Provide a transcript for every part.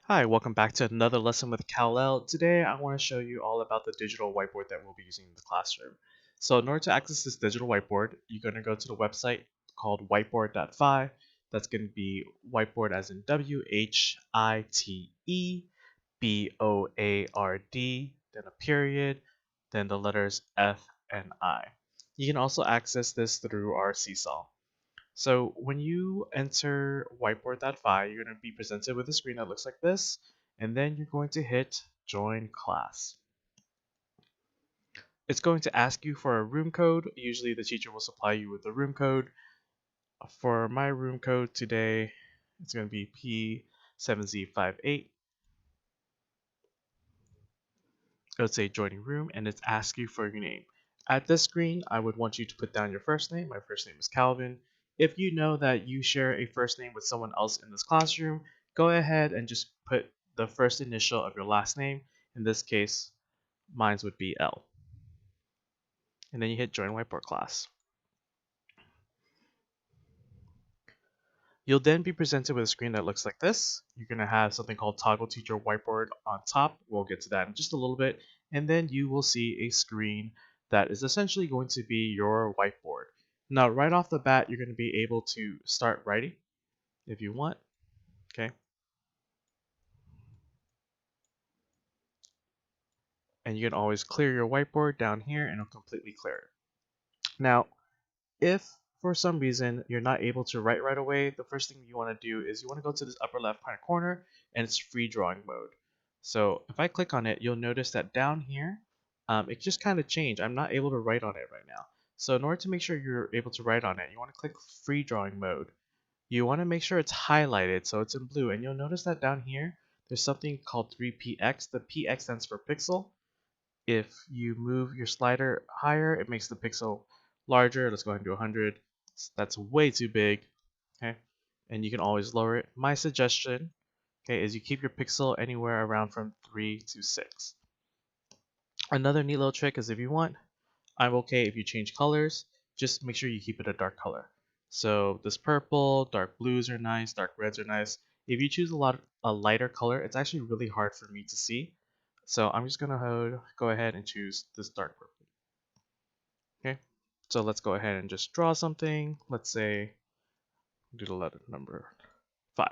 Hi, welcome back to another lesson with Kal-El. Today I want to show you all about the digital whiteboard that we'll be using in the classroom. So in order to access this digital whiteboard, you're going to go to the website called Whiteboard.fi. That's going to be whiteboard as in Whiteboard, then a period, then the letters F and I. You can also access this through our seesaw. So when you enter whiteboard.fi, you're going to be presented with a screen that looks like this, and then you're going to hit join class. It's going to ask you for a room code. Usually the teacher will supply you with a room code. For my room code today, it's going to be P7Z58. It'll say joining room, and it's ask you for your name. At this screen, I would want you to put down your first name. My first name is Calvin. If you know that you share a first name with someone else in this classroom, go ahead and just put the first initial of your last name. In this case, mine would be L. And then you hit join whiteboard class. You'll then be presented with a screen that looks like this. You're going to have something called Toggle Teacher Whiteboard on top. We'll get to that in just a little bit. And then you will see a screen that is essentially going to be your whiteboard. Now, right off the bat, you're going to be able to start writing if you want. Okay. And you can always clear your whiteboard down here and it'll completely clear it. Now, if for some reason you're not able to write right away, the first thing you want to do is you want to go to this upper left hand corner and it's free drawing mode. So if I click on it, you'll notice that down here, it just kind of changed. I'm not able to write on it right now. So in order to make sure you're able to write on it, you want to click free drawing mode. You want to make sure it's highlighted so it's in blue, and you'll notice that down here, there's something called 3px. The px stands for pixel. If you move your slider higher, it makes the pixel larger. Let's go ahead and do 100. That's way too big. Okay, and you can always lower it. My suggestion, okay, is you keep your pixel anywhere around from 3 to 6. Another neat little trick is if you want, I'm okay if you change colors. Just make sure you keep it a dark color. So this purple, dark blues are nice, dark reds are nice. If you choose a lighter color, it's actually really hard for me to see. So I'm just gonna go ahead and choose this dark purple. Okay, so let's go ahead and just draw something. Let's say do the letter number 5,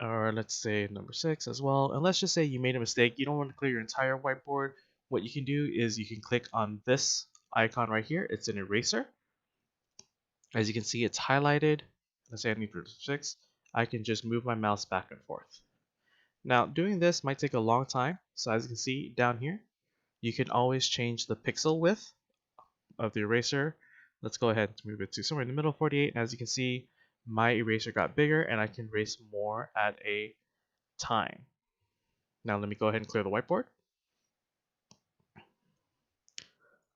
or let's say number 6 as well. And let's just say you made a mistake. You don't want to clear your entire whiteboard. What you can do is you can click on this icon right here. It's an eraser. As you can see, it's highlighted. Let's say I need 6. I can just move my mouse back and forth. Now, doing this might take a long time. So as you can see down here, you can always change the pixel width of the eraser. Let's go ahead and move it to somewhere in the middle, 48. And as you can see, my eraser got bigger and I can erase more at a time. Now let me go ahead and clear the whiteboard.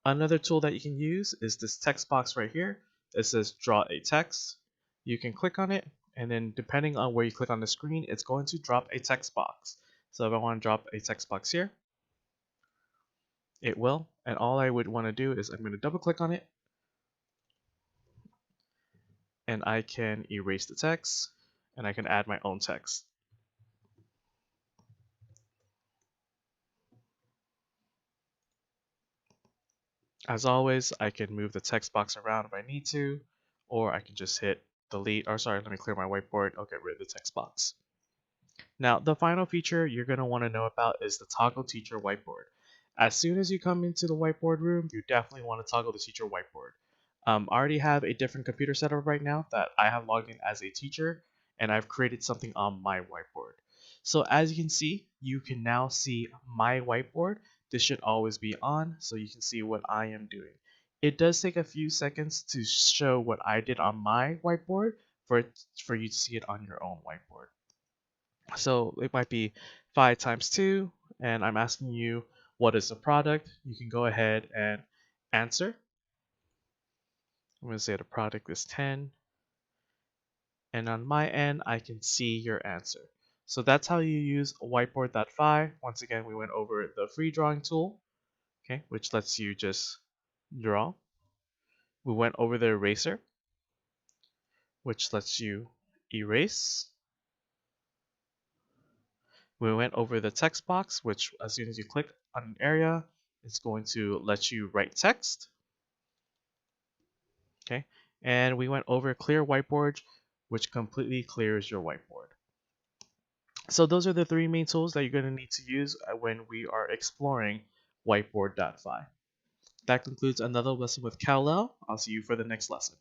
Another tool that you can use is this text box right here. It says draw a text. You can click on it, and then depending on where you click on the screen, it's going to drop a text box. So if I want to drop a text box here, it will. And all I would want to do is I'm going to double click on it, and I can erase the text, and I can add my own text. As always, I can move the text box around if I need to, or I can just hit delete, or sorry, let me clear my whiteboard. I'll get rid of the text box. Now, the final feature you're going to want to know about is the Toggle Teacher Whiteboard. As soon as you come into the whiteboard room, you definitely want to toggle the teacher whiteboard. I already have a different computer setup right now that I have logged in as a teacher, and I've created something on my whiteboard. So as you can see, you can now see my whiteboard. This should always be on, so you can see what I am doing. It does take a few seconds to show what I did on my whiteboard for you to see it on your own whiteboard. So it might be 5 times 2, and I'm asking you what is the product. You can go ahead and answer. I'm going to say the product is 10. And on my end, I can see your answer. So that's how you use Whiteboard.fi. Once again, we went over the free drawing tool, okay, which lets you just draw. We went over the eraser, which lets you erase. We went over the text box, which as soon as you click on an area, it's going to let you write text. Okay, and we went over clear whiteboard, which completely clears your whiteboard. So those are the three main tools that you're going to need to use when we are exploring Whiteboard.fi. That concludes another lesson with Kal-El. I'll see you for the next lesson.